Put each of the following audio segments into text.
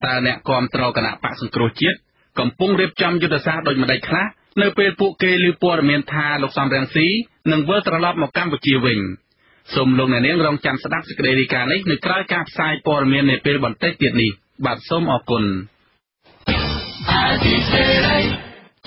តើអ្នកគាំទ្រគណៈបកសង្គ្រោះជាតិកំពុងរៀបចំយុទ្ធសាស្ត្រដូចម្តេចខ្លះនៅពេលពួកគេឮព័ត៌មានថាលោកសំរងស៊ីនឹងវិលត្រឡប់មកកម្ពុជាវិញសូមលោកអ្នកនាងរងចាំស្ដាប់សេចក្តីរាយការណ៍នេះនៅក្រៅការផ្សាយព័ត៌មាននាពេលបន្តិចទៀតនេះបាទសូមអរគុណ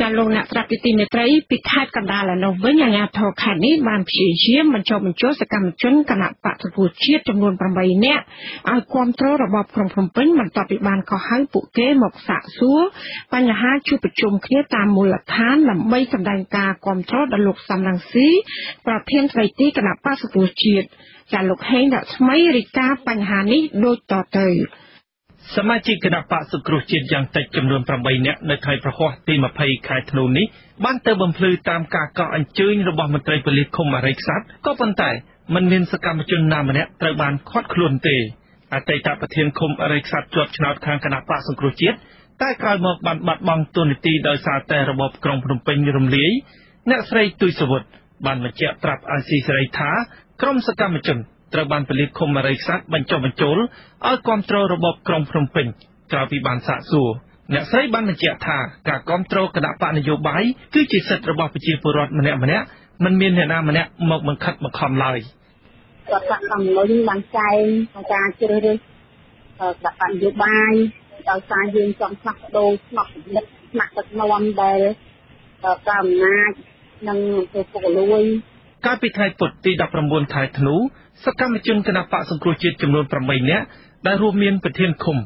ចាលោកអ្នកស្ដាប់ទីមេត្រីពីខេត្តកណ្ដាលឯនោះវិញអាជ្ញាធរខេត្តនេះបានព្យាយាមបញ្ចុះបញ្ចូលសកម្មជនគណៈបកសង្គ្រោះជាតិចំនួន8នាក់ឲ្យគ្រប់គ្រងរបបក្រុងភ្នំពេញបន្ទាប់ពីបានកោះហៅពួកគេមកសាកសួរបញ្ហាជួបប្រជុំគ្នាតាមមូលដ្ឋានដើម្បីសម្ដែងការគ្រប់គ្រងដល់លោកសំរងស៊ីប្រធានស្ដីទីគណៈបកសង្គ្រោះជាតិចាលោកហេងដាក់ថ្មីរាយការណ៍បញ្ហានេះដូចតទៅសមាជិកគណៈបកសង្គ្រោះជាតិយ៉ាងតិចចំនួន8នាក់នៅខេត្តប្រហោះទី20ខែធ្នូនេះបានទៅបំភ្លឺតាមការកោះអញ្ជើញរបស់មន្ត្រីប៉ូលីសឃុំអរិយខ្សាត់ក៏ប៉ុន្តែមិនមានសកម្មជនណាម្នាក់ត្រូវបានឃាត់ខ្លួនទេអតីតប្រធានឃុំអរិយខ្សាត់ជាប់ឆ្នោតខាងគណៈបកសង្គ្រោះជាតិតែក្រោយមកបានបាត់បង់តួនាទីដោយសារតែរបបក្រុងភ្នំពេញរំលាយអ្នកស្រីទុយសវុតបានបញ្ជាក់ប្រាប់អាស៊ីសេរីថាក្រុមសកម្មជនត្រូវបានប៉ូលីសឃុំអរិយខ្សាត់បញ្ចុះបញ្ចូលឲ្យគ្រប់គ្រងរបបក្រុងភ្នំពេញក្រោយពីបានសាកសួរអ្នកស្រីបានបញ្ជាក់ថាការគ្រប់គ្រងគណៈបកនយោបាយគឺជាសិទ្ធិរបស់ប្រជាពលរដ្ឋម្នាក់ៗមិនមានអ្នកណាម្នាក់មកបង្ខិតបង្ខំឡើយគាត់ថាកម្មលុយបានចែងការជ្រើសរើសគណៈបកនយោបាយដោយសារយើងចង់ផ្លាស់ប្ដូរស្មារតីស្មារតីនាំដែលតាមអំណាចនិងទៅពុករលួយកាលពីថ្ងៃពុធទី19ខែធ្នូសកម្មជនគណៈបកសង្គ្រោះជាតិចំនួន8នាក់ដែលរួមមានប្រធានឃុំ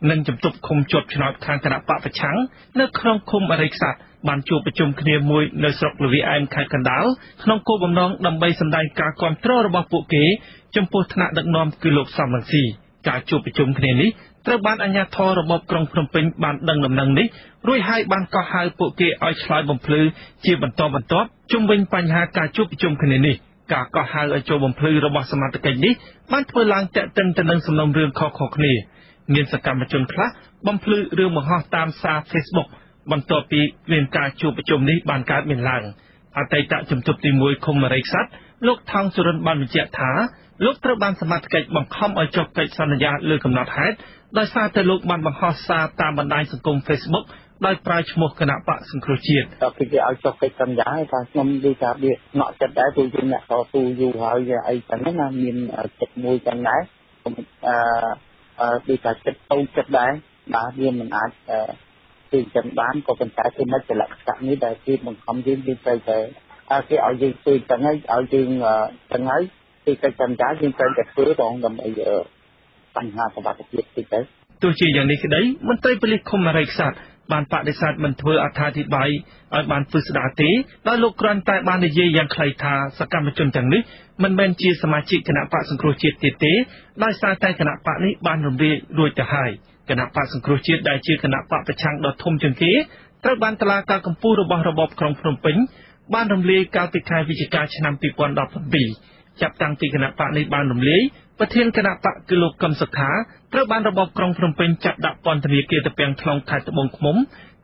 និងជំទប់ឃុំជាប់ឆ្នោតខាងគណៈបកប្រឆាំងនៅក្នុងឃុំអរិយខ្សាត់បានជួបប្រជុំគ្នាមួយនៅស្រុកលវីអែមខេត្តកណ្ដាលក្នុងគោលបំណងដើម្បីសម្ដែងការគាំទ្ររបស់ពួកគេចំពោះថ្នាក់ដឹកនាំគឺលោកសំរងស៊ីការជួបប្រជុំគ្នានេះត្រូវបានអាជ្ញាធររបបក្រុងភ្នំពេញបានដឹងដំណឹងនេះរួចហើយបានកោះហៅពួកគេឲ្យឆ្លើយបំភ្លឺជាបន្តបន្ទាប់ជុំវិញបញ្ហាការជួបប្រជុំគ្នានេះការកោះហៅឲ្យចូលបំភ្លឺរបស់សមាជិកនេះបានធ្វើឡើងតាក់ទិនទៅនឹងសំណុំរឿងខុសៗគ្នាមានសកម្មជនខ្លះបំភ្លឺរឿងបង្ហោះតាមសារ Facebook បន្ទាប់ពីមានការជួបប្រជុំនេះបានកើតមានឡើងអតីតជំទប់ទី1ឃុំអរិយខ្សាត់លោកថងសុរិនបានបញ្ជាក់ថាលោកត្រូវបានសមាជិកបង្ខំឲ្យចុះកិច្ចសន្យាលើកំណត់ហេតុដោយសារតែលោកបានបង្ហោះសារតាមបណ្ដាញសង្គម Facebook ដោយប្រើឈ្មោះគណៈបកសង្គ្រោះជាតិតែគេឲ្យចុះកិច្ចសន្យាថាខ្ញុំនិយាយថាវាណក់ចិត្តដែរព្រោះយើងអ្នកតស៊ូយូរហើយអីចឹងណាមានចិត្តមួយចឹងដែរដូចថាចិត្តតូចចិត្តដែរបាទវាមិនអាចគឺចឹងបានក៏ប៉ុន្តែគឺមិនជាលក្ខណៈនេះដែលគេបង្ខំយើងទៅតែគេឲ្យយើងធ្វើចឹងហើយឲ្យយើងចឹងហើយគឺកិច្ចសន្យាយើងត្រូវតែធ្វើរងដើម្បីបញ្ហាសុខភាពតិចទៅទោះជាយ៉ាងនេះក្តីមន្ត្រីប៉ូលីសឃុំអរិយខ្សាត់បានបដិសេធមិនធ្វើអត្ថាធិប្បាយឲ្យបានពិស្ដារទេដោយលោកគ្រាន់តែបាននិយាយយ៉ាងខ្លីថាសកម្មជនទាំងនេះមិនមែនជាសមាជិកគណៈបកសង្គ្រោះជាតិទៀតទេដោយសារតែគណៈបកនេះបានរំលាយរួចទៅហើយគណៈបកសង្គ្រោះជាតិដែលជាគណៈបកប្រឆាំងដ៏ធំជាងគេត្រូវបានតុលាការកំពូលរបស់របបក្រុងភ្នំពេញបានរំលាយកាលពីខែវិច្ឆិកាឆ្នាំ2017ចាប់តាំងពីគណៈបកនេះបានរំលាយប្រធានគណៈបកគឺលោកកឹមសុខាត្រូវបានរបបក្រុងភ្នំពេញចាប់ដាក់ពន្ធនាគារទៅពាំងខ្លងខេត្តត្បូងឃ្មុំ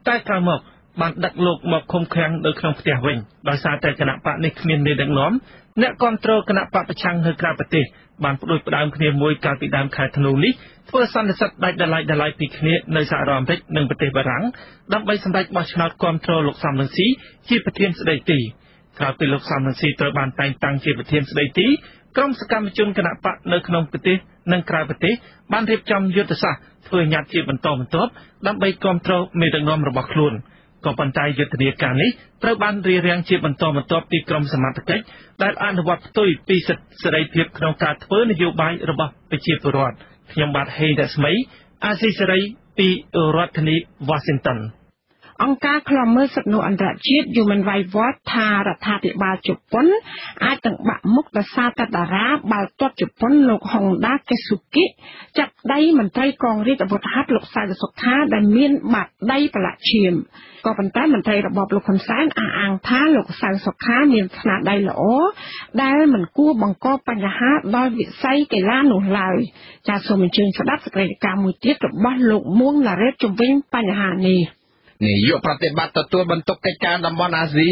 តែក្រោយមកបានដឹកលោកមកឃុំឃាំងនៅក្នុងផ្ទះវិញដោយសារតែគណៈបកនេះគ្មានមេដឹកនាំអ្នកគ្រប់គ្រងគណៈបកប្រឆាំងនៅក្រៅប្រទេសបានផ្ដួចផ្ដើមគ្នាមួយកាលពីដើមខែធ្នូនេះធ្វើសន្និសីទដាច់ដライពីគ្នានៅសហរដ្ឋអាមេរិកនិងប្រទេសបារាំងដើម្បីសម្រេចបោះឆ្នោតគ្រប់គ្រងលោកសំរងស៊ីជាប្រធានស្ដីទីក្រោយពីលោកសំរងស៊ីត្រូវបានតែងតាំងជាប្រធានស្ដីទីក្រុមសកម្មជនគណៈបកនៅក្នុងប្រទេសនិងក្រៅប្រទេសបានរៀបចំយុទ្ធសាស្ត្រធ្វើញត្តិជាបន្តបន្ទាប់ដើម្បីគ្រប់គ្រងមេដឹកនាំរបស់ខ្លួនក៏ប៉ុន្តែយុទ្ធនាការនេះត្រូវបានរារាំងជាបន្តបន្ទាប់ពីក្រុមសមត្ថកិច្ចដែលអនុវត្តផ្ទុយពីសិទ្ធិសេរីភាពក្នុងការធ្វើនយោបាយរបស់ប្រជាពលរដ្ឋខ្ញុំបាទហេងរស្មីអាស៊ីសេរីពីរដ្ឋធានី Washington អង្គការឃ្លាំមើលសិទ្ធិមនុស្សអន្តរជាតិ Human Rights Watch ថារដ្ឋាភិបាលជប៉ុនអាចនឹងបាក់មុខដោយសារតែតារាបាល់ទាត់ជប៉ុនលោកហុងដាកេស៊ូគីចាប់ដៃមន្ត្រីកងរាជអាវុធហត្ថលោកសៅសុខាដែលមានបាតដៃប្រឡាក់ឈាមក៏ប៉ុន្តែមន្ត្រីរបបលោកហ៊ុនសែនអះអាងថាលោកសៅសុខាមានស្នាដៃល្អដែលមិនគួរបង្កបញ្ហាដល់វិស័យកីឡានោះឡើយចាសសូមអញ្ជើញស្ដាប់សេចក្តីរាយការណ៍មួយទៀតរបស់លោកមួងណារ៉េតជំវិញបញ្ហានេះនាយកប្រតិបត្តិទទួលបន្ទុកកិច្ចការតំបន់អាស៊ី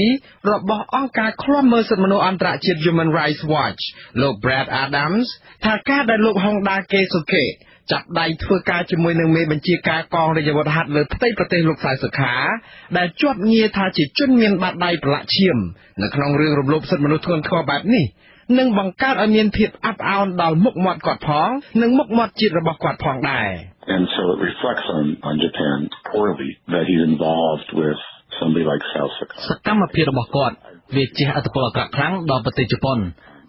របស់អង្គការឃ្លាំមើលសិទ្ធិមនុស្សអន្តរជាតិ Human Rights Watch លោក Brad Adams ថាការដែលលោកហុងដាកេស៊ូកេ จับได้ធ្វើការជាមួយនឹងមេបញ្ជាការកងរាជអាវុធហត្ថលើផ្ទៃប្រទេសលោកសៅសុខាដែលជាប់ងារថាជាជនមានបាតដៃប្រឡាក់ឈាមនៅក្នុងរឿងរំលោភសិទ្ធិមនុស្សធ្ងន់ធ្ងរបែបនេះនឹងបង្កើតឲ្យមានភាពអាប់អោនដល់មុខមាត់គាត់ផងនិងមុខមាត់ជាតិរបស់គាត់ផងដែរ And so it reflects on Japan poorly that he's involved with somebody like Sausaka. សកម្មភាពរបស់គាត់វាជះឥទ្ធិពលអាក្រក់ខ្លាំងដល់ប្រទេសជប៉ុន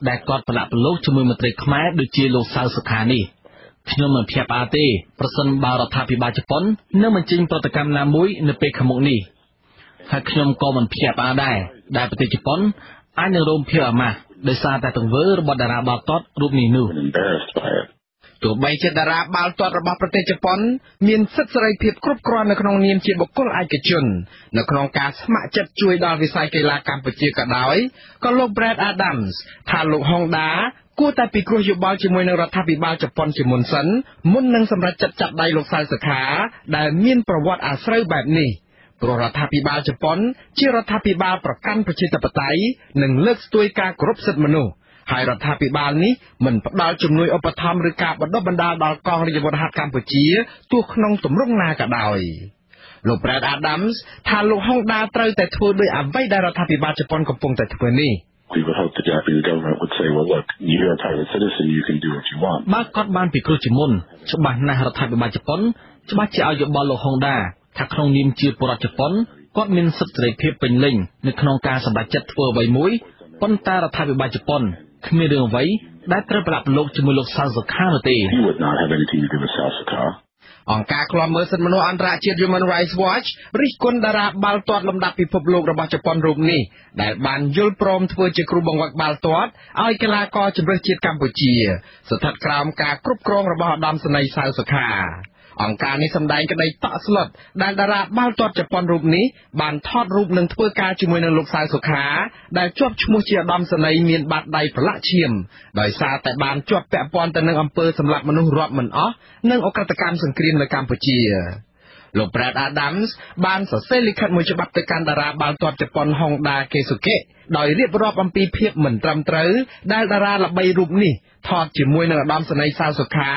ដែលគាត់ប្រឡាក់ប្រឡូសជាមួយមន្ត្រីខ្មែរដូចជាលោកសៅសុខានេះខ្ញុំមិនភ្ញាក់ផ្អើលទេប្រសិនបើរដ្ឋាភិបាលជប៉ុននឹងបញ្ចេញប្រតិកម្មណាមួយនៅពេលខាងមុខនេះហើយខ្ញុំក៏មិនភ្ញាក់ផ្អើលដែរដែលប្រទេសជប៉ុនអាចនឹងរងភាពអាម៉ាស់ដោយសារតែទង្វើរបស់តារាបាល់ទាត់រូបនេះនោះ ទោះបីជាតារាបាល់ទាត់របស់ប្រទេសជប៉ុនមានសិទ្ធិសេរីភាពគ្រប់គ្រាន់នៅក្នុងនាមជាបុគ្គលឯកជននៅក្នុងការស្ម័គ្រចិត្តជួយដល់វិស័យកីឡាកម្ពុជាក៏ដោយក៏លោក Brad Adams ថាលោក Honda គួរតែពិគ្រោះយោបល់ជាមួយនឹងរដ្ឋាភិបាលជប៉ុនជាមុនសិនមុននឹងសម្រេចចិត្តចាប់ដៃលោកសៅសុខាដែលមានប្រវត្តិអាស្រូវបែបនេះព្រោះរដ្ឋាភិបាលជប៉ុនជារដ្ឋាភិបាលប្រកាន់ប្រជាធិបតេយ្យនិងលើកស្ទួយការគោរពសិទ្ធិមនុស្សហើយរដ្ឋាភិបាលនេះមិនផ្ដល់ជំនួយឧបត្ថម្ភឬការបណ្ដុះបណ្ដាលដល់កងរាជអាវុធហត្ថកម្ពុជាទោះក្នុងទម្រង់ណាក៏ដោយលោក Brad Adams ថាលោក Honda ត្រូវតែធ្វើដោយអ្វីដែលរដ្ឋាភិបាលជប៉ុនកំពុងតែធ្វើនេះ We would hope the Japanese government would say, well, look, you're a private citizen, you can do what you want. បើគាត់បានពិគ្រោះជាមុនច្បាស់ណាស់រដ្ឋាភិបាលជប៉ុនច្បាស់ជាឲ្យយោបល់លោក Honda ថាក្នុងនាមជាពលរដ្ឋជប៉ុនគាត់មានសិទ្ធិសេរីភាពពេញលេញនៅក្នុងការសម្រេចចិត្តធ្វើអ្វីមួយប៉ុន្តែរដ្ឋាភិបាលជប៉ុនគ្មានរឿងអ្វីដែលត្រូវប្រឡាក់ប្រឡូសជាមួយលោកសៅសុខានោះទេ He would not have anything to do with Sausaka. អង្គការឃ្លាំមើលសិទ្ធិមនុស្សអន្តរជាតិ Human Rights Watch រិះគន់តារាបាល់ទាត់លំដាប់ពិភពលោករបស់ជប៉ុនរូបនេះដែលបានយល់ព្រមធ្វើជាគ្រូបង្វឹកបាល់ទាត់ឲ្យកីឡាករជម្រើសជាតិកម្ពុជាស្ថិតក្រោមការគ្រប់គ្រងរបស់ឧត្តមសេនីយ៍សៅសុខាអង្គការនេះសម្ដែងក្តីតក់ស្លុតដែលតារាបាល់ទាត់ជប៉ុនរូបនេះបានថតរូបនិងធ្វើការជាមួយនឹងលោកសៅសុខាដែលជាប់ឈ្មោះជាឧត្តមសេនីយ៍មានបាតដៃប្រឡាក់ឈាមដោយសារតែបានជាប់ពាក់ព័ន្ធទៅនឹងអំពើសម្លាប់មនុស្សរាប់មិនអស់និងអក្រិតកម្មសង្គ្រាមនៅកម្ពុជាលោក Brad Adams បានសរសេរលិខិតមួយច្បាប់ទៅកាន់តារាបាល់ទាត់ជប៉ុន Honda Keisuke ដោយរៀបរាប់អំពីភាពមិនត្រឹមត្រូវដែលតារាល្បីរូបនេះថតជាមួយនឹងឧត្តមសេនីយ៍សៅសុខា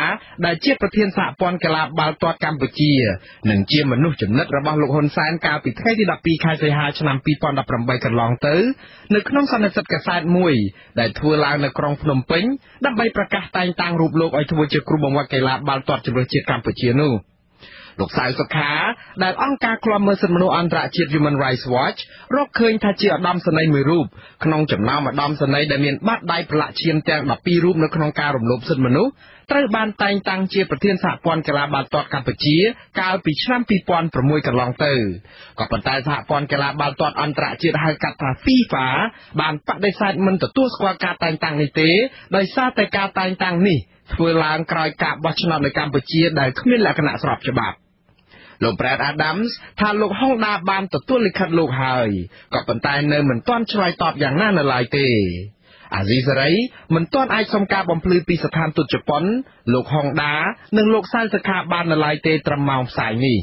ដែលជាប្រធានសហព័ន្ធកីឡាបាល់ទាត់កម្ពុជានិងជាមនុស្សចំណិតរបស់លោកហ៊ុនសែនកាលពីថ្ងៃទី12ខែសីហាឆ្នាំ2018កន្លងទៅនៅក្នុងសន្និសីទកាសែតមួយដែលធ្វើឡើងនៅក្រុងភ្នំពេញដើម្បីប្រកាសតែងតាំងរូបលោកឲ្យធ្វើជាគ្រូបង្វឹកកីឡាបាល់ទាត់ជម្រើសជាតិកម្ពុជានោះលោកសៅសុខាដែលអង្គការឃ្លាំមើលសិទ្ធិមនុស្សអន្តរជាតិ Human Rights Watch រកឃើញថាជាឧត្តមសេនីយ៍មួយរូបក្នុងចំណោមឧត្តមសេនីយ៍ដែលមានបាតដៃប្រឡាក់ឈាមទាំង12រូបនៅក្នុងការរំលោភសិទ្ធិមនុស្សត្រូវបានតែងតាំងជាប្រធានសហព័ន្ធកីឡាបាល់ទាត់កម្ពុជាកាលពីឆ្នាំ2006កន្លងទៅក៏ប៉ុន្តែសហព័ន្ធកីឡាបាល់ទាត់អន្តរជាតិហៅកាត់ថា FIFA បានបដិសេធមិនទទួលស្គាល់ការតែងតាំងនេះទេដោយសារតែការតែងតាំងនេះធ្វើឡើងក្រោយការបោះឆ្នោតនៅកម្ពុជាដែលគ្មានលក្ខណៈស្របច្បាប់លោក Brad Adams ថាលោក Honda បានទទួលលិខិតលោកហើយក៏ប៉ុន្តែនៅមិនទាន់ឆ្លើយតបយ៉ាងណានៅឡើយទេអាស៊ីសេរីមិនទាន់អាចសុំការបំភ្លឺពីស្ថានទូតជប៉ុនលោក Honda និងលោកសៅសុខាបាននៅឡើយទេត្រឹមម៉ោងផ្សាយនេះ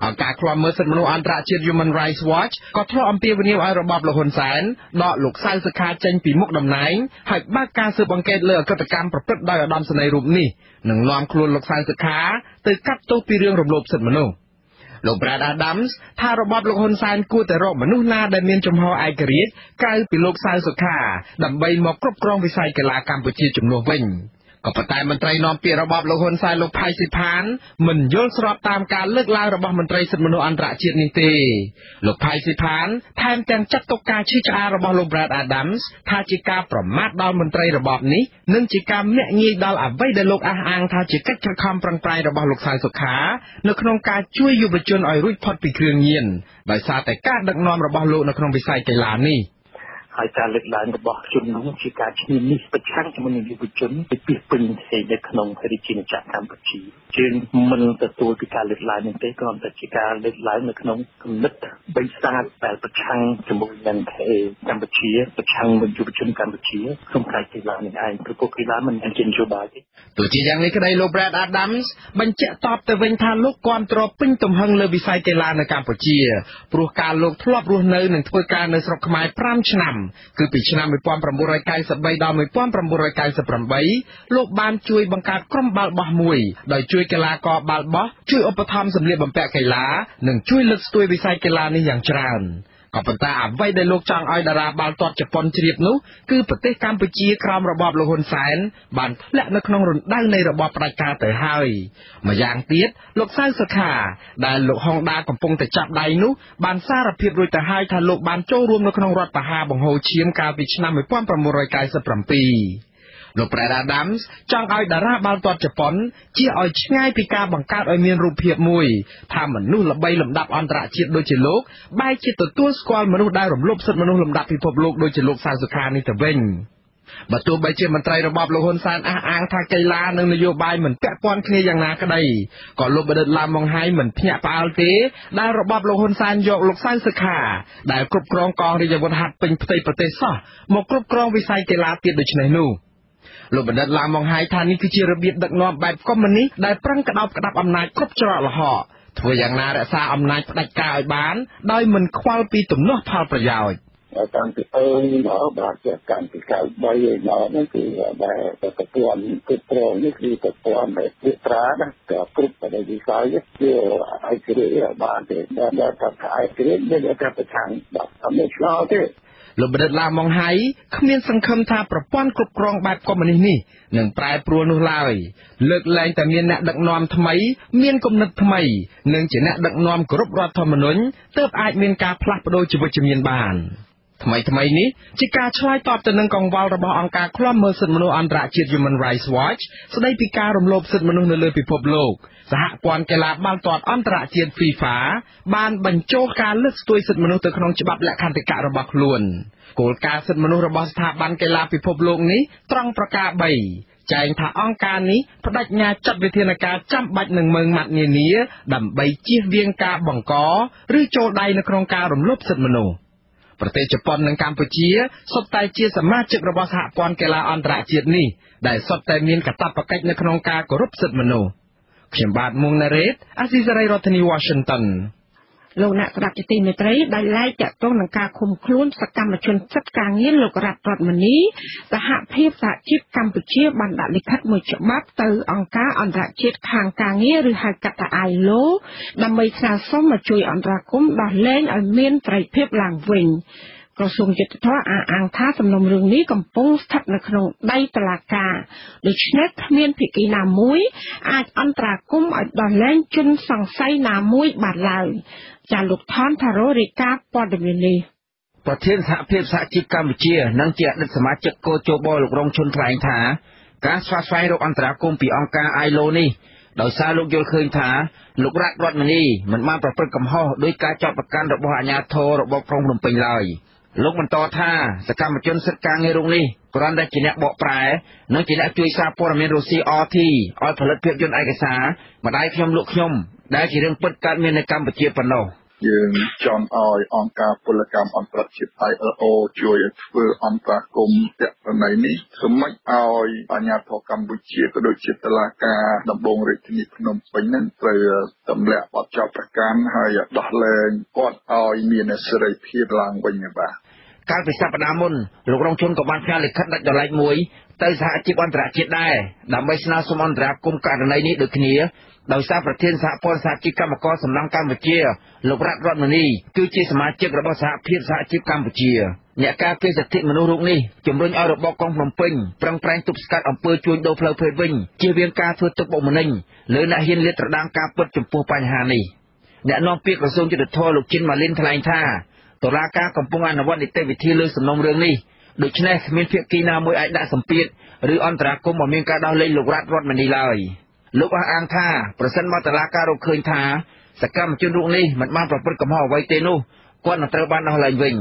អង្គការឃ្លាំមើលសិទ្ធិមនុស្សអន្តរជាតិ Human Rights Watch ក៏ធ្លាប់អំពាវនាវឲ្យរបបលោកហ៊ុនសែនដកលោកសៅសុខាចេញពីមុខតំណែងហើយបើកការស៊ើបអង្កេតលើអក្រិតកម្មប្រព្រឹត្តដោយឧត្តមសេនីយ៍រូបនេះនិងនាំខ្លួនលោកសៅសុខាទៅកាត់ទោសពីរឿងរំលោភសិទ្ធិមនុស្សលោក Brad Adams ថារបបលោកហ៊ុនសែនគួរតែរកមនុស្សណាដែលមានជំហរឯករាជ្យក្រៅពីលោកសៅសុខាដើម្បីមកគ្រប់គ្រងវិស័យកីឡាកម្ពុជាជំនួសវិញក៏ប៉ុន្តែមន្ត្រីនាំពាក្យរបបលោកហ៊ុនសែនលោកផៃស៊ីផានមិនយល់ស្របតាមការលើកឡើងរបស់មន្ត្រីសិទ្ធិមនុស្សអន្តរជាតិនេះទេលោកផៃស៊ីផានថែមទាំងចាត់ទុកការឈឺឆ្អាលរបស់លោក Brad Adams ថាជាការប្រមាថដល់មន្ត្រីរបបនេះនិងជាការមាក់ងាយដល់អ្វីដែលលោកអះអាងថាជាកិច្ចខិតខំប្រឹងប្រែងរបស់លោកសៅសុខានៅក្នុងការជួយយុវជនឲ្យរួចផុតពីគ្រឿងញៀនដោយសារតែការដឹកនាំរបស់លោកនៅក្នុងវិស័យកីឡានេះហើយការលើកឡើងរបស់ជននោះជាការឈ្នានីសប្រឆាំងជាមួយនឹងយុវជនពីពីពេញផ្សេងនៅក្នុងរាជាណាចក្រកម្ពុជាជាងមិនទទួលពីការលើកឡើងនេះទេគ្រាន់តែជាការលើកឡើងនៅក្នុងគំនិតបិសាចដែលប្រឆាំងជាមួយនឹងកម្ពុជាប្រឆាំងនឹងយុវជនកម្ពុជាក្នុងការកីឡានេះឯងព្រោះកីឡាមិនមែនជានយោបាយទេ ទោះជាយ៉ាងនេះក្តីលោក Brad Adams បញ្ជាក់តបទៅវិញថាលោកគាំទ្រពេញទំហឹងលើវិស័យកីឡានៅកម្ពុជាព្រោះការលោកធ្លាប់រស់នៅនិងធ្វើការនៅស្រុកខ្មែរ5ឆ្នាំគឺពីឆ្នាំ1993ដល់1998លោកបានជួយបង្កើតក្រុមបាល់បោះមួយដោយជួយកីឡាករបាល់បោះជួយឧបត្ថម្ភសម្លៀកបំពាក់កីឡានិងជួយលើកស្ទួយវិស័យកីឡានេះយ៉ាងច្រើនក៏ប៉ុន្តែអ្វីដែលលោកចង់ឲ្យតារាបាល់ទាត់ជប៉ុនជ្រាបនោះគឺប្រទេសកម្ពុជាក្រោមរបបលោកហ៊ុនសែនបានធ្លាក់នៅក្នុងរណ្ដៅនៃរបបផ្ដាច់ការទៅហើយម្យ៉ាងទៀតលោកសៅសុខាដែលលោកហុងដាកំពុងតែចាប់ដៃនោះបានសារភាពរួចទៅហើយថាលោកបានចូលរួមនៅក្នុងរដ្ឋប្រហារបង្ហូរឈាមកាលពីឆ្នាំ1997លោក Brad Adams ចង់ឲ្យតារាបាល់ទាត់ជប៉ុនជៀសឲ្យឆ្ងាយពីការបង្កើតឲ្យមានរូបភាពមួយថាមនុស្សល្បីលំដាប់អន្តរជាតិដូចជាលោកបែរជាទទួលស្គាល់មនុស្សដែលរំលោភសិទ្ធិមនុស្សលំដាប់ពិភពលោកដូចជាលោកសៅសុខានេះទៅវិញបើទោះបីជាមន្ត្រីរបបលោកហ៊ុនសែនអះអាងថាកីឡានិងនយោបាយមិនពាក់ព័ន្ធគ្នាយ៉ាងណាក្តីក៏លោកបណ្ឌិតឡាមម៉ុងហៃមិនភ្ញាក់ផ្អើលទេដែលរបបលោកហ៊ុនសែនយកលោកសៅសុខាដែលគ្រប់គ្រងកងរាជអាវុធហត្ថពេញផ្ទៃប្រទេសសោះមកគ្រប់គ្រងវិស័យកីឡាទៀតដូចនេះនោះលោកបណ្ឌិតឡាមម៉ុងហៃថានេះគឺជារបៀបដឹកនាំបែបកុម្មុយនីសដែលប្រឹងក្តោបក្តាប់អំណាចគ្រប់ច្រកល្ហកធ្វើយ៉ាងណារក្សាអំណាចផ្ដាច់ការឲ្យបានដោយមិនខ្វល់ពីទំនាស់ផលប្រយោជន៍តាំងពីមកបាទជាកម្មពី93មកនេះគឺដែលប្រព័ន្ធគ្រប់គ្រងនេះគឺប្រព័ន្ធដែលពិត្រាណាក៏គ្រប់បដិវិស័យជាឯករាជ្យបាទដែលថាឯករាជ្យមានតែប្រឆាំងបាទអត់មានឆ្លោះទេលោកបណ្ឌិតឡាម៉ុងហៃគ្មានសង្ឃឹមថាប្រព័ន្ធគ្រប់គ្រងបែបកុម្មុយនីសនេះនឹងប្រែប្រួលនោះឡើយលើកលែងតែមានអ្នកដឹកនាំថ្មីមានគំនិតថ្មីនិងជាអ្នកដឹកនាំគោរពរដ្ឋធម្មនុញ្ញទើបអាចមានការផ្លាស់ប្ដូរជីវិតជំនាញបានថ្មីនេះជាការឆ្លើយតបទៅនឹងកង្វល់របស់អង្គការឃ្លាំមើលសិទ្ធិមនុស្សអន្តរជាតិ Human Rights Watch ស្ដីពីការរំលោភសិទ្ធិមនុស្សនៅលើពិភពលោកសហព័ន្ធកីឡាបាល់ទាត់អន្តរជាតិ FIFA បានបញ្ចូលការលើកស្ទួយសិទ្ធិមនុស្សទៅក្នុងច្បាប់លក្ខន្តិកៈរបស់ខ្លួនគោលការណ៍សិទ្ធិមនុស្សរបស់ស្ថាប័នកីឡាពិភពលោកនេះត្រង់ប្រការ3ចែងថាអង្គការនេះបដិញ្ញាចាត់វិធានការចាំបាច់នឹងម៉ឺងម៉ាត់នានាដើម្បីជៀសវាងការបង្កឬចូលដៃនៅក្នុងការរំលោភសិទ្ធិមនុស្សប្រទេសជប៉ុននិងកម្ពុជាសុទ្ធតែជាសមាជិករបស់សហព័ន្ធកីឡាអន្តរជាតិនេះដែលសុទ្ធតែមានកាតព្វកិច្ចនៅក្នុងការគោរពសិទ្ធិមនុស្សខ្ញុំបាទមួងណារ៉េតអាស៊ីសេរីរដ្ឋធានី Washington លោកអ្នកស្ដាប់ជាទីមេត្រីដែលឡាយតាក់ទងនឹងការឃុំខ្លួនសកម្មជនសិទ្ធិការងារលោករតរដ្ឋមនីសហភាពសហជីពកម្ពុជាបានដាក់លិខិតមួយច្បាប់ទៅអង្គការអន្តរជាតិខាងការងារឬហៅកាត់ថា ILO ដើម្បីស្នើសុំមកជួយអន្តរាគមន៍ដោះលែងឲ្យមានសេរីភាពឡើងវិញក្រសួងយុតិធម៌អះអាងថាសំណុំរឿងនេះកំពុងស្ថិតនៅក្នុងដៃតុលាការដូច្នេះគ្មានភាគីណាមួយអាចអន្តរាគមន៍ឲ្យដោះលែងជនសង្ស័យណាមួយបានឡើយចាលោកថនថារ៉ូរាយការណ៍ព័ត៌មាននេះប្រធានសហភាពសហជីពកម្ពុជានិងជាអតីតសមាជិកកោជបលោករងឈុនថ្លែងថាការស្វាស្វែងរកអន្តរាគមន៍ពីអង្គការ ILO នេះដោយសារលោកយល់ឃើញថាលោករដ្ឋមនីមិនបានប្រព្រឹត្តកំហុសដោយការចាប់ប្រកាន់របស់អាជ្ញាធររបបក្រុងភ្នំពេញឡើយលោកបន្តថាសកម្មជនសិទ្ធិការងាររូបនេះគ្រាន់តែជាអ្នកបកប្រែនិងជាអ្នកជួយសារព័ត៌មានរុស្ស៊ី RT ឲ្យផលិតភាពយន្តឯកសារម្ដាយខ្ញុំលោកខ្ញុំដែលជារឿងពិតកើតមាននៅកម្ពុជាប៉ុណ្ណោះយើងចង់ឲ្យអង្គការពលកម្មអន្តរជាតិ ILO ជួយឲ្យធ្វើអន្តរាគមន៍ទាក់ទងនេះសម្រាប់ឲ្យអាជ្ញាធរកម្ពុជាក៏ដូចជាតុលាការដំបងរាជធានីភ្នំពេញនឹងត្រូវទម្លាក់បទចោទប្រកាន់ហើយដោះលែងគាត់ឲ្យមានសេរីភាពឡើងវិញបាទកាលពីសប្តាហ៍មុនលោករងជនក៏បានផ្ញើលិខិតដាច់ដោយឡែកមួយទៅសហជីពអន្តរជាតិដែរដើម្បីស្នើសុំអន្តរាគមន៍ករណីនេះដូចគ្នាដោយសារប្រធានសហព័ន្ធសហជីពកម្មករសំឡុងកម្ពុជាលោករដ្ឋមនីគឺជាសមាជិករបស់សហភាពសហជីពកម្ពុជាអ្នកការពារសិទ្ធិមនុស្សរូបនេះជំរុញឲ្យរបបក្រុងភ្នំពេញប្រឹងប្រែងទប់ស្កាត់អំពើជួញដូរផ្លូវភេទវិញជៀសវាងការធ្វើទុកបុកម្នេញលើអ្នកហ៊ានលាតត្រដាងការពិតចំពោះបញ្ហានេះអ្នកនាំពាក្យក្រសួងយុទ្ធភ័ពលោកជិនម៉ាលីនថ្លែងថាតុលាការកំពុងអនុវត្តនីតិវិធីលើសំណុំរឿងនេះដូច្នេះគ្មានភាគីណាមួយអាចដាក់សម្ពាធឬអន្តរាគមន៍ឲ្យមានការដោះលែងលោករដ្ឋមនីឡើយលោកអះអាងថាប្រសិនបើតុលាការរកឃើញថាសកម្មជនរូបនេះមិនបានប្រព្រឹត្តកំហុសអ្វីទេនោះ គាត់នឹងត្រូវបានដោះលែងវិញ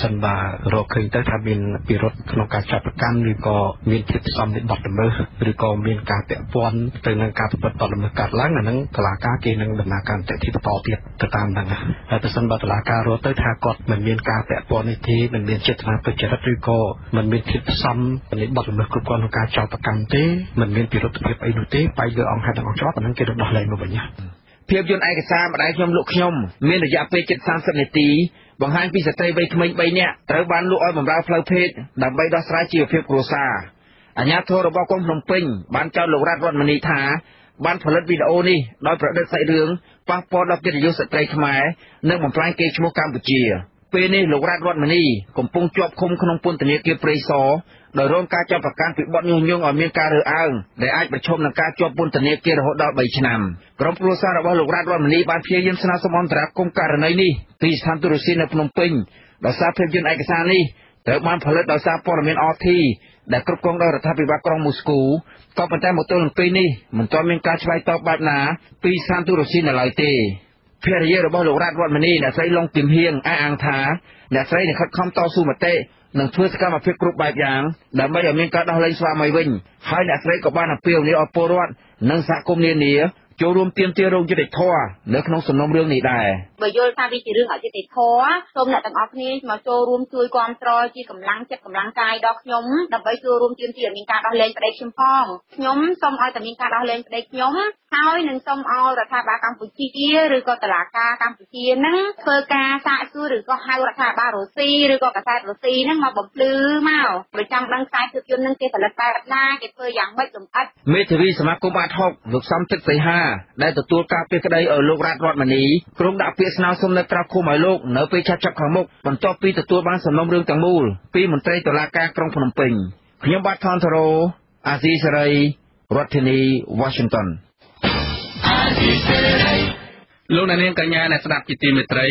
សិនបើរកឃើញទៅថាមានពិរុទ្ធក្នុងការចាប់ប្រកាន់ឬក៏មានធាតុផ្សំនៃបទល្មើសឬក៏មានការពាក់ព័ន្ធទៅនឹងការប្រព្រឹត្តបទល្មើសកើតឡើងអានឹងតុលាការគេនឹងដំណើរការតេតិបន្តទៀតទៅតាមហ្នឹងហើយប្រសិនបើតុលាការរកទៅថាគាត់មិនមានការពាក់ព័ន្ធនេះទេមិនមានចេតនាទុច្ចរិតឬក៏មិនមានធាតុផ្សំនៃបទល្មើសគ្រប់គ្រាន់ក្នុងការចោទប្រកាន់ទេមិនមានពិរុទ្ធភាពអីនោះទេបែរលើអង្គហេតុទាំងអស់ច្បាប់អានឹងគេនឹងដោះលែងមកវិញ ភាពយន្តឯកសារម្ដាយខ្ញុំលោកខ្ញុំមានរយៈពេលជិត30នាទីបង្ហាញពីស្ត្រីវ័យក្មេង3នាក់ត្រូវបានលក់ឲ្យបម្រើផ្លូវភេទដើម្បីដោះស្រាយជីវភាពគ្រួសារអាជ្ញាធររបស់ក្រុងភ្នំពេញបានចោទលោករតមនីថាបានផលិតវីដេអូនេះដោយប្រឌិតសាច់រឿងប៉ះពាល់ដល់កិត្តិយសស្ត្រីខ្មែរនិងបំផ្លាញកេរ្តិ៍ឈ្មោះកម្ពុជាពេលនេះលោករតមនីកំពុងជាប់ឃុំក្នុងពន្ធនាគារព្រៃសរដោយរងការចាប់ប្រកាន់ពីបទញុះញង់ឲ្យមានការរើសអើងដែលអាចប្រឈមនឹងការជាប់ពន្ធនាគាររហូតដល់3ឆ្នាំក្រុមគ្រួសាររបស់លោករតមនីបានព្យាយាមស្នើសុំអន្តរាគមន៍ករណីនេះពីស្ថានទូតរុស្ស៊ីនៅភ្នំពេញដោយសារភាពយន្តឯកសារនេះត្រូវបានផលិតដោយសារព័ត៌មាន RT ដែលគ្រប់គ្រងដោយរដ្ឋាភិបាលក្រុងមូស្គូក៏ប៉ុន្តែមកទល់នឹងពេលនេះមិនទាន់មានការឆ្លើយតបបែបណាពីស្ថានទូតរុស្ស៊ីនៅឡើយទេភរិយារបស់លោករតមនីអ្នកស្រីឡុងគឹមហៀងអះអាងថាអ្នកស្រីនឹងខិតខំតស៊ូមតិនឹងធ្វើសកម្មភាពគ្រប់បែបយ៉ាងដើម្បីឲ្យមានការដោះលែងស្វាមីវិញហើយអ្នកស្រីក៏បានអំពាវនាវឲ្យពលរដ្ឋនិងសហគមន៍នានាចូលរួមទាមទាររោគយុត្តិធម៌នៅក្នុងសំណុំរឿងនេះដែរបើយល់ថាវាជារឿងអយុត្តិធម៌សូមអ្នកទាំងអស់គ្នាមកចូលរួមជួយគាំទ្រជាកម្លាំងចិត្តកម្លាំងកាយដល់ខ្ញុំដើម្បីចូលរួមទាមទារឲ្យមានការដោះលែងប្តីខ្ញុំផងខ្ញុំសូមឲ្យតែមានការដោះលែងប្តីខ្ញុំហើយនឹងសូមឲ្យរដ្ឋាភិបាលកម្ពុជាឬក៏តុលាការកម្ពុជានឹងធ្វើការសាកសួរឬក៏ហៅរដ្ឋាភិបាលរុស្ស៊ីឬក៏កាសែតរុស្ស៊ីនឹងមកបំភ្លឺមកប្រចាំដឹងខ្សែភាពយន្តនឹងគេផលិតបែបណាគេធ្វើយ៉ាងម៉េចលម្អិតមេធាវីសមាគមអាត6លោកសំទឹកសីហាដែលទទួលការពីក្តីឲ្យលោករតមនីក្រុងដាក់ពាក្យស្នើសុំនៅក្រៅឃុំឲ្យលោកនៅពេលឆាប់ខាងមុខបន្ទាប់ពីទទួលបានសំណុំរឿងទាំងមូលពីមន្ត្រីតុលាការក្រុងភ្នំពេញខ្ញុំបាទថនធរ៉ូអាស៊ីសេរីរដ្ឋធានី Washington លោកអ្នកនាងកញ្ញាអ្នកស្ដាប់ជាទីមេត្រី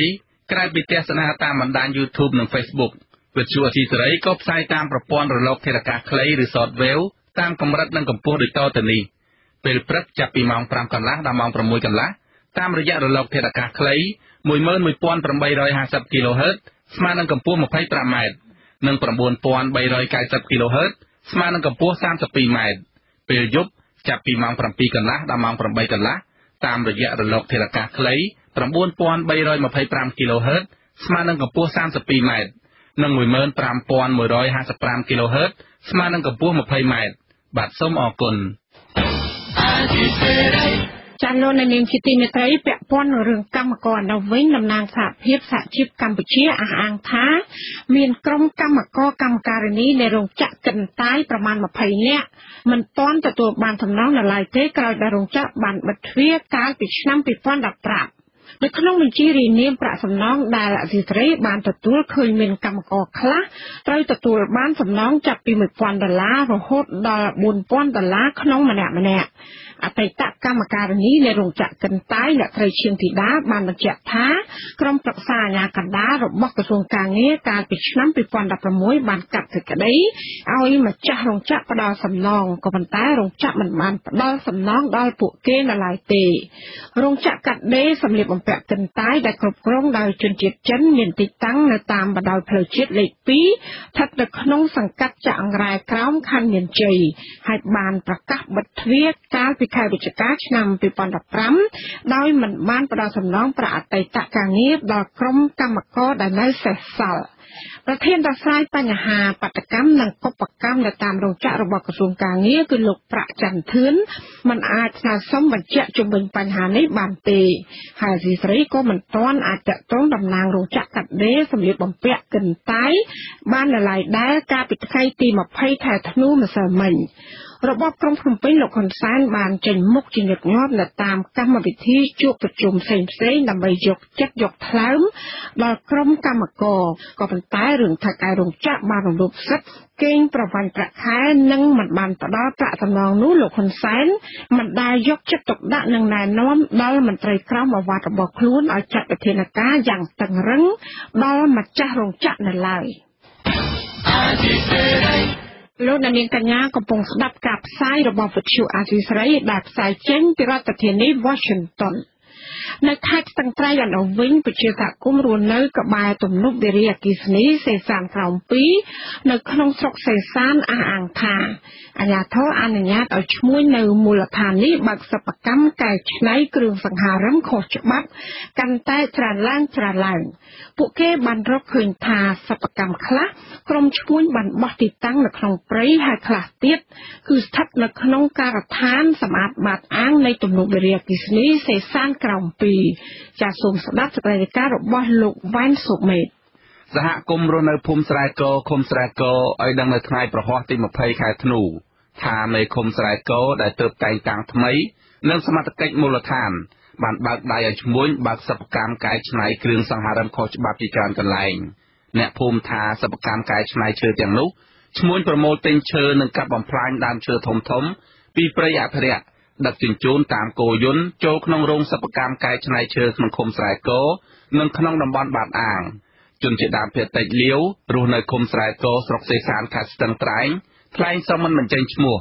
ក្រៅពីទស្សនាតាមបណ្ដាញ YouTube និង Facebook វិទ្យុអាស៊ីសេរីក៏ផ្សាយតាមប្រព័ន្ធរលកធាតុអាកាសខ្លីឬ Shortwave តាមកម្រិតនិងកម្ពស់ដូចតទៅនេះពេលព្រឹកចាប់ពីម៉ោង 5 កន្លះដល់ម៉ោង 6 កន្លះតាមរយៈរលកធាតុអាកាសខ្លី 11850 kHz ស្មើនឹងកម្ពស់ 25m និង 9390 kHz ស្មើនឹងកម្ពស់ 32m ពេលយប់ចាប់ពីម៉ោង 7 កន្លះដល់ម៉ោង 8 កន្លះតាមរយៈរលកធាតុអាកាសខ្លី 9325 kHz ស្មើនឹងកម្ពស់ 32m និង 15155 kHz ស្មើនឹងកម្ពស់ 20m បាទសូមអរគុណចាលោកនាងជាទីមេត្រីពាក់ព័ន្ធនឹងរឿងកម្មករនៅវិញតំណាងសហភាពសហជីពកម្ពុជាអះអាងថាមានក្រុមកម្មករកម្មការិនីនៃរោងចក្រកិនតាយប្រមាណ20នាក់មិនទាន់ទទួលបានសំណងនៅឡើយទេក្រោយដែលរោងចក្របានបិទទ្វារកាលពីឆ្នាំ2015នៅក្នុងបញ្ជីរាយនាមប្រាក់សំណងដែលអធិការីបានទទួលឃើញមានកម្មករខ្លះត្រូវទទួលបានសំណងចាប់ពី$1000រហូតដល់$4000ក្នុងម្នាក់ៗអតីតកម្មការិនីនៃរោងចក្រកិនតាយអ្នកស្រីឈៀងធីតាបានបញ្ជាក់ថាក្រុមប្រឹក្សាអាជ្ញាកណ្ដាលរបស់ក្រសួងកាងារកាលពីឆ្នាំ2016បានកាត់សេចក្តីឲ្យម្ចាស់រោងចក្រផ្ដល់សំណងក៏ប៉ុន្តែរោងចក្រមិនបានផ្ដល់សំណងដល់ពួកគេនៅឡើយទេរោងចក្រកាត់ដេរសម្លៀកបំពាក់កិនតាយដែលគ្រប់គ្រងដោយជនជាតិចិនមានទីតាំងនៅតាមបណ្ដោយផ្លូវជាតិលេខ2ស្ថិតនៅក្នុងសង្កាត់ចាក់អង្រែក្រោមខណ្ឌមានជ័យហើយបានប្រកាសបិទទ្វារកាលពីខែវិច្ឆិកាឆ្នាំ2015ដោយមិនបានផ្ដល់សំណងប្រាក់អតីតការងារដល់ក្រុមកម្មករដែលនៅសេសសល់ប្រធានដោះស្រាយបញ្ហាបាតុកម្មនិងកុបកម្មនៅតាមរោងចក្ររបស់ក្រសួងកាងារគឺលោកប្រាក់ច័ន្ទធឿនមិនអាចស្នើសុំបញ្ជាក់ជំវិញបញ្ហានេះបានទេហើយស៊ីស្រីក៏មិនទាន់អាចតាក់ទងតំណាងរោងចក្រកាត់ដេរសម្លៀកបំពាក់កិនតាយបាននៅឡើយដែរកាលពីថ្ងៃទី20ខែធ្នូម្សិលមិញរបបក្រុងភ្នំពេញលោកហ៊ុនសែនបានចេញមុខជាញឹកញាប់នៅតាមកម្មវិធីជួបប្រជុំផ្សេងៗដើម្បីយកចិត្តយកថ្លើមដល់ក្រុមកម្មករក៏ប៉ុន្តែរឿងថាការរោងចក្របានរំលោភសិទ្ធិកេងប្រវ័ញ្ចប្រាក់ខែនិងមិនបានផ្ដល់ប្រាក់សំណងនោះលោកហ៊ុនសែនមិនដែលយកចិត្តទុកដាក់និងណែនាំដល់មន្ត្រីក្រមអាវ៉ាត់របស់ខ្លួនឲ្យចាត់វិធានការយ៉ាងតឹងរឹងដល់ម្ចាស់រោងចក្រនៅឡើយលោកនាងកញ្ញាកំពុងស្ដាប់ការផ្សាយរបស់វិទ្យុអាស៊ីសេរីដែលផ្សាយចេញពីរដ្ឋធានី Washington នៅខេត្តស្ទឹងត្រែងអនុវិញប្រជាសហគមន៍រស់នៅក្បែរទំនប់វារីអគ្គិសនីសេសានក្រោម2នៅក្នុងស្រុកសេសានអះអាងថាអាជ្ញាធរអនុញ្ញាតឲ្យឈ្មួញនៅមូលដ្ឋាននេះបើកសិប្បកម្មកែច្នៃគ្រឿងសង្ហារិមខុសច្បាប់កាន់តែច្រើនឡើងពួកគេបានរកឃើញថាសិប្បកម្មខ្លះក្រុមឈ្មួញបានបោះទីតាំងនៅក្នុងព្រៃហើយខ្លះទៀតគឺស្ថិតនៅក្នុងការដ្ឋានសម្អាតបាតអាងនៃទំនប់វារីអគ្គិសនីសេសានក្រោម2ចាសសូមស្ដាប់សេចក្តីរាយការណ៍របស់លោកវ៉ែនសុមេតសហគមន៍រស់នៅភូមិស្រែកឃុំស្រែកឲ្យដឹងនៅថ្ងៃប្រហ័សទី20ខែធ្នូថាមេឃុំស្រែកដែលទើបតែងតាំងថ្មីនិងសមត្ថកិច្ចមូលដ្ឋានបានបើកដៃឲ្យឈ្មួញបើកសិប្បកម្មកែច្នៃគ្រឿងសង្ហារិមខុសច្បាប់ជាច្រើនកន្លែងអ្នកភូមិថាសិប្បកម្មកែច្នៃឈើទាំងនោះឈ្មួញប្រមូលទិញឈើនិងកាប់បំផ្លាញដើមឈើធំពីព្រៃអភិរក្សដឹកជញ្ជូនតាមគោយន្តចូលក្នុងរោងសិប្បកម្មកែច្នៃឈើក្នុងឃុំស្រែកនិងក្នុងតំបន់បាតអាងជនជាដើមភាគតិចលាវរស់នៅឃុំស្រែកស្រុកសេសានខេត្តស្ទឹងត្រែងថ្លែងសុំមិនបញ្ចេញឈ្មោះ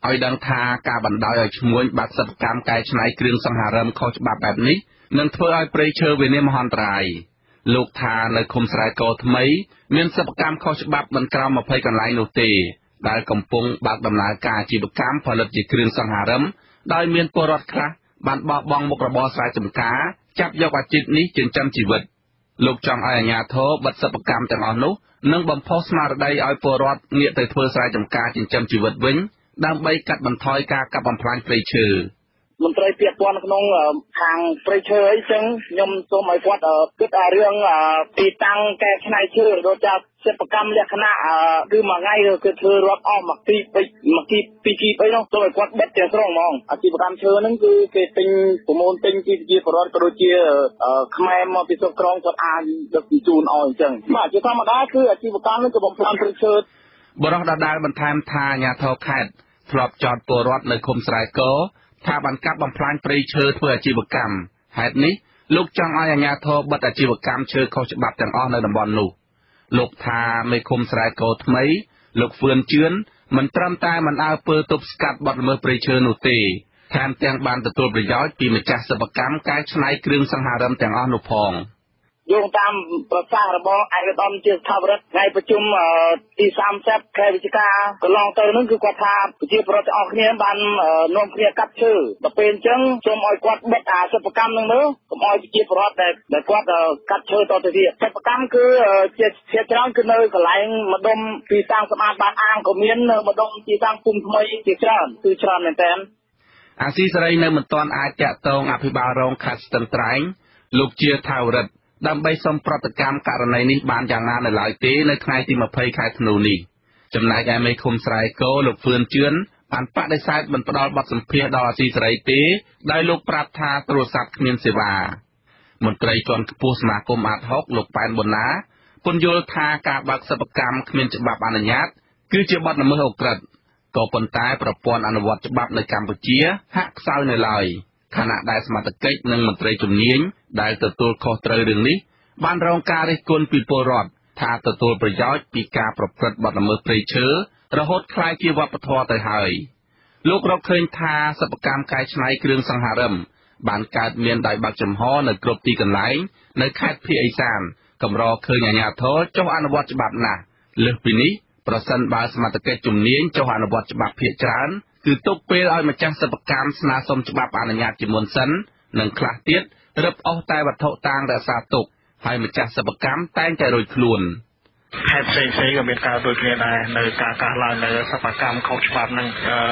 ឲ្យដឹងថាការបណ្ដោយឲ្យឈ្មួញបាក់សិប្បកម្មកែច្នៃគ្រឿងសង្ហារិមខុសច្បាប់បែបនេះនឹងធ្វើឲ្យព្រៃឈើវិនាសមហន្តរាយលោកថានៅឃុំស្រែកថ្មីមានសិប្បកម្មខុសច្បាប់មិនក្រោម20កន្លែងនោះទេដែលកំពុងបើកដំណើរការអាជីវកម្មផលិតជាគ្រឿងសង្ហារិមដោយមានពលរដ្ឋខ្លះបានបោះបង់មុខរបរស្រែចម្ការចាប់យកអាជីពនេះចិញ្ចឹមជីវិតលោកចង់ឲ្យអាជ្ញាធរបិទសិប្បកម្មទាំងអស់នោះនិងបំផុសស្មារតីឲ្យពលរដ្ឋងាកទៅធ្វើស្រែចម្ការចិញ្ចឹមជីវិតវិញដើម្បីកាត់បន្ថយការកាប់បំផ្លាញព្រៃឈើមន្ត្រីពាក់ព័ន្ធក្នុងខាងព្រៃឈើអីចឹងខ្ញុំសូមឲ្យគាត់គិតរឿងទីតាំងកែច្នៃឈើដូចថាសិប្បកម្មលក្ខណៈគឺមួយថ្ងៃគឺធ្វើរាប់អស់មួយគីពីរគីអីនោះសូមឲ្យគាត់បិទទាំងស្រុងហ្មងអាជីវកម្មឈើហ្នឹងគឺគេទិញប្រមូលទិញពីប្រជាពលរដ្ឋក៏ដូចជាខ្មែរមកពីស្រុកក្រុងគាត់អាចដឹកជញ្ជូនឲ្យអញ្ចឹងបាទជាធម្មតាគឺអាជីវកម្មហ្នឹងក៏បំផ្លាញព្រៃឈើបរិះដដែលបន្ថែមថាអាជ្ញាធរខេត្តធ្លាប់ចោទពលរដ្ឋនៅឃុំស្រែកថាបានកាប់បំផ្លាញព្រៃឈើធ្វើអាជីវកម្មហេតុនេះលោកចង់ឲ្យអាជ្ញាធរបិទអាជីវកម្មឈើខុសច្បាប់ទាំងអស់នៅតំបន់នោះលោកថាមេឃុំស្រែកថ្មីលោកហ្វឿនជឿនមិនត្រឹមតែមិនអើពើទប់ស្កាត់បទល្មើសព្រៃឈើនោះទេថែមទាំងបានទទួលប្រយោជន៍ពីម្ចាស់សិប្បកម្មកែច្នៃគ្រឿងសង្ហារិមទាំងអស់នោះផងយោងតាមប្រសាសន៍របស់ឯកឧត្តមជាស្ថាបរិទ្ធថ្ងៃប្រជុំទី30ខែវិច្ឆិកាកន្លងទៅនោះគឺគាត់ថាប្រជាពលរដ្ឋទាំងអស់គ្នាបាននាំគ្នាកាប់ឈើដល់ពេលអញ្ចឹងសូមឲ្យគាត់បិទអាសិប្បកម្មនឹងមើលកុំឲ្យប្រជាពលរដ្ឋដែលគាត់កាប់ឈើតទៅទៀតសិប្បកម្មគឺជាច្រើនគឺនៅកន្លែងម្ដុំទីតាំងសម្អាតបាតអាងក៏មាននៅម្ដុំទីតាំងភូមិថ្មីជាច្រើនគឺច្រើនមែនទែនអាស៊ីសេរីនៅមិនទាន់អាចតាក់ទងអភិបាលរងខេត្តស្ទឹងត្រែងលោកជាថាវរិទ្ធដើម្បីសុំប្រតិកម្មករណីនេះបានយ៉ាងណានៅឡើយទេនៅថ្ងៃទី20ខែធ្នូនេះចំណែកឯមេឃុំស្រែកលោកហ្វឿនជឿនបានបដិសេធមិនផ្ដល់បទសម្ភាសន៍ដល់អាស៊ីសេរីទេដោយលោកប្រាប់ថាទូរស័ព្ទគ្មានសេវាមន្ត្រីជាន់ខ្ពស់សមាគមអាត60លោកប៉ែនប៊ុនណាពន្យល់ថាការបើកសិប្បកម្មគ្មានច្បាប់អនុញ្ញាតគឺជាបទល្មើសឧក្រិដ្ឋក៏ប៉ុន្តែប្រព័ន្ធអនុវត្តច្បាប់នៅកម្ពុជាហាក់ខ្សោយនៅឡើយខណៈដែលសមត្ថកិច្ចនិងមន្ត្រីជំនាញដែលទទួលខុសត្រូវរឿងនេះបានរងការរិះគន់ពីពលរដ្ឋថាទទួលប្រយោជន៍ពីការប្រព្រឹត្តបទល្មើសព្រៃឈើរហូតក្លាយជាវប្បធម៌ទៅហើយលោករកឃើញថាសិប្បកម្មកែច្នៃគ្រឿងសង្ហារិមបានកើតមានដោយបើកចំហនៅគ្រប់ទីកន្លែងនៅខេត្តភាគឦសានកម្រឃើញអាជ្ញាធរចុះអនុវត្តច្បាប់ណាស់លើសពីនេះប្រសិនបើសមត្ថកិច្ចជំនាញចុះអនុវត្តច្បាប់ភាគច្រើនគឺទុកពេលឲ្យម្ចាស់សិប្បកម្មស្នើសុំច្បាប់អនុញ្ញាតជាមុនសិននិងខ្លះទៀតរឹបអូសតែវត្ថុតាងរក្សាទុកហើយម្ចាស់សិប្បកម្មតែងតែរួចខ្លួនខេត្តផ្សេងក៏មានការដូចគ្នាដែរនៅការកាសឡើងនៅសិប្បកម្មខុសច្បាប់ហ្នឹង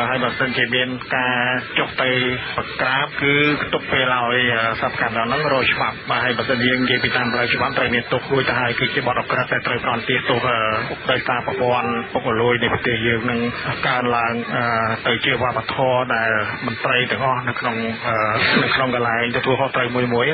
ហើយបើសិនជាមានការចុះទៅបង្ក្រាបគឺទុកពេលឲ្យសិប្បកម្មហ្នឹងរកច្បាប់បាទហើយបើសិនយើងនិយាយពីតាមផ្លូវច្បាប់ត្រូវមានទោសរួចទៅហើយគឺជាបទអក្រិតដែលត្រូវប្រន្ទាទោសដោយសារប្រព័ន្ធពុករលួយនៃប្រទេសយើងនឹងកើនឡើងទៅជាវប្បធម៌ដែលមន្ត្រីទាំងអស់នៅក្នុងកន្លែងទទួលខុសត្រូវមួយ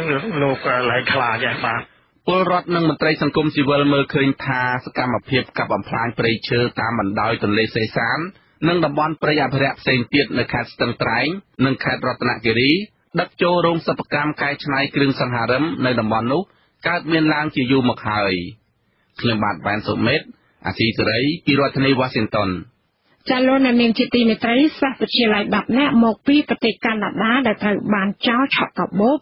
លោកឡែកខ្លាចបាទពលរដ្ឋនិងមន្ត្រីសង្គមស៊ីវិលមើលឃើញថាសកម្មភាពកាប់បំផ្លាញព្រៃឈើតាមបណ្ដោយទន្លេសេសាននិងតំបន់ព្រៃអភិរក្សផ្សេងទៀតនៅខេត្តស្ទឹងត្រែងនិងខេត្តរតនគិរីដឹកចូលរោងសិប្បកម្មកែច្នៃគ្រឿងសង្ហារិមនៅតំបន់នោះកើតមានឡើងជាយូរមកហើយខ្ញុំបាទវ៉ែនសុមេតអាស៊ីសេរីពីរដ្ឋធានី Washington ចាលោកអ្នកនាងជាទីមេត្រីសាស្ត្រវិទ្យាល័យ10នាក់មកពីប្រទេសកាណាដាដែលត្រូវបានចោទឆក់កាបូប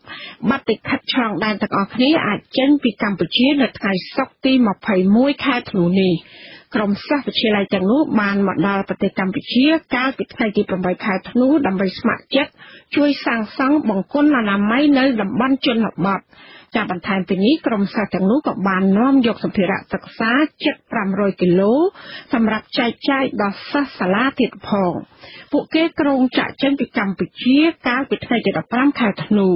បាត់តិខិតឆ្លងដែនទាំងអស់គ្នាអាចចេញពីកម្ពុជានៅថ្ងៃសុក្រទី21ខែធ្នូនេះក្រុមសាស្ត្រវិទ្យាល័យទាំងនោះបានមកដល់ប្រទេសកម្ពុជាកាលពីថ្ងៃទី8ខែធ្នូដើម្បីស្ម័គ្រចិត្តជួយសាងសង់បង្គន់អនាម័យនៅតំបន់ជនបទចាបន្ថែមពីនេះក្រុមសិស្សទាំងនោះក៏បាននាំយកសម្ភារៈសិក្សាជិត500គីឡូសម្រាប់ចែកចាយដល់សិស្សសាលាទៀតផងពួកគេក្រុងចាក់ចេញពីកម្ពុជាកាលពីថ្ងៃទី15ខែធ្នូ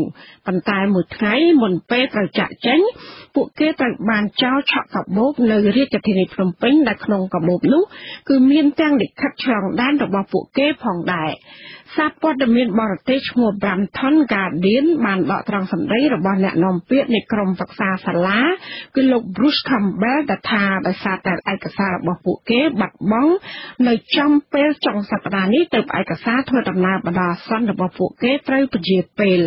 ប៉ុន្តែមួយថ្ងៃមុនពេលត្រូវចាក់ចេញពួកគេត្រូវបានចោទឆក់កាបូបនៅរាជធានីភ្នំពេញដែលក្នុងកាបូបនោះគឺមានទាំងលិខិតឆ្លងដែនរបស់ពួកគេផងដែរសារព័ត៌មានបរទេសឈ្មោះ Brampton Guardian បានដកត្រង់សម្ដីរបស់អ្នកនាំពាក្យនៃក្រុមសិក្សាសាលាគឺលោក Bruce Campbell ដែលថាដោយសារតែឯកសាររបស់ពួកគេបាត់បង់នៅចំពេលចុងសប្តាហ៍នេះទើបឯកសារធ្វើដំណើរបណ្ដោះអាសន្នរបស់ពួកគេត្រូវពន្យាពេល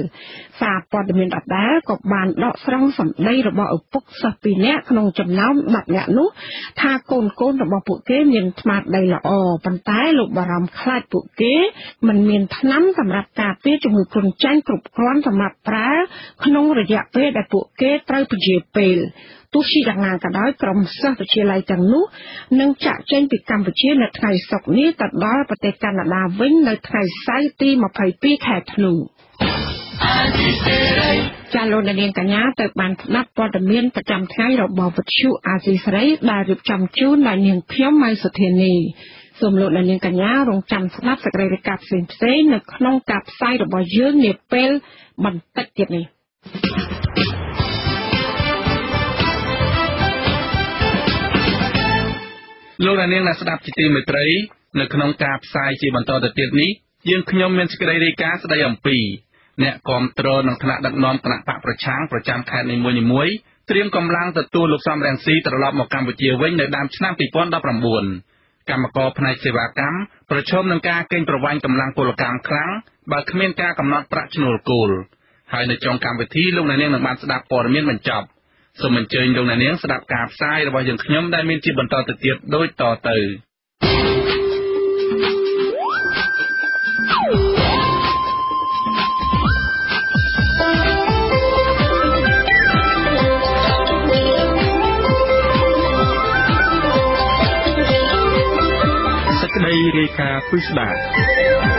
សារព័ត៌មានដដែលក៏បានដកស្រង់សម្ដីរបស់ឪពុកសិស្ស2នាក់ក្នុងចំណោម10នាក់នោះថាកូនរបស់ពួកគេមានស្មារតីល្អប៉ុន្តែលោកបារម្ភខ្លាចពួកគេមិនមានថ្នាំសម្រាប់ការពារជំងឺគ្រុនចាញ់គ្រប់គ្រាន់សម្រាប់ប្រើក្នុងរយៈពេលដែលពួកគេត្រូវពន្យាពេលទោះជាយ៉ាងណាក៏ដោយក្រុមសិស្សវិទ្យាល័យទាំងនោះនឹងចាក់ចេញពីកម្ពុជានៅថ្ងៃសុក្រនេះទៅដល់ប្រទេសកាណាដាវិញនៅថ្ងៃសៅរ៍ទី22ខែធ្នូចាលោកនាងកញ្ញាទៅបានស្ដាប់ព័ត៌មានប្រចាំថ្ងៃរបស់វិទ្យុអាស៊ីសេរីដែលរៀបចំជូនដោយនាងខ្ញុំម៉ៃសុធានីសូមលោកនាងកញ្ញារងចាំស្ដាប់សេចក្តីរាយការណ៍ផ្សេងៗនៅក្នុងការផ្សាយរបស់យើងនាពេលបន្តិចទៀតនេះលោកនាងអ្នកស្ដាប់ជាទីមេត្រីនៅក្នុងការផ្សាយជាបន្តទៅទៀតនេះយើងខ្ញុំមានសេចក្តីរាយការណ៍ស្ដីអំពីអ្នកគាំទ្រនឹងថ្នាក់ដឹកនាំគណៈបកប្រឆាំងប្រចាំខេត្តនីមួយៗត្រៀមកម្លាំងទទួលលោកសំរងស៊ីត្រឡប់មកកម្ពុជាវិញនៅដើមឆ្នាំ2019កម្មករផ្នែកសេវាកម្មប្រឈមនឹងការកេងប្រវ័ញ្ចកម្លាំងពលកម្មខ្លាំងបើគ្មានការកំណត់ប្រាក់ឈ្នួលគោលហើយនៅចុងកម្មវិធីលោកនាងនឹងបានស្ដាប់ព័ត៌មានបញ្ចប់សូមអញ្ជើញលោកនាងស្ដាប់ការផ្សាយរបស់យើងខ្ញុំដែលមានជាបន្តទៅទៀតដូចតទៅសេចក្តីរាយការណ៍ពិស្ដារ